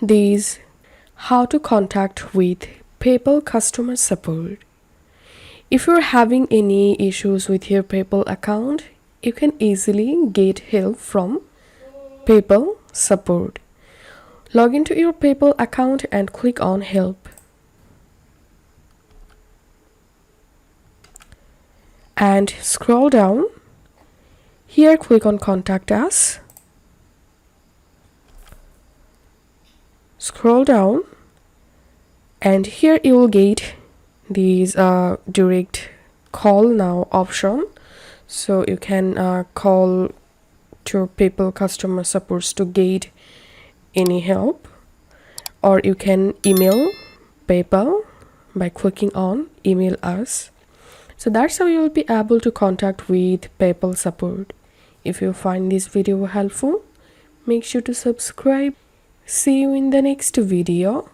These how to contact with PayPal customer support. If you're having any issues with your PayPal account, you can easily get help from PayPal support. Log into your PayPal account and click on Help. And scroll down. Here click on Contact Us. Scroll down and here you will get these direct call now option, so you can call to PayPal customer supports to get any help, or you can email PayPal by clicking on Email Us. So that's how you will be able to contact with PayPal support. If you find this video helpful, make sure to subscribe. See you in the next video.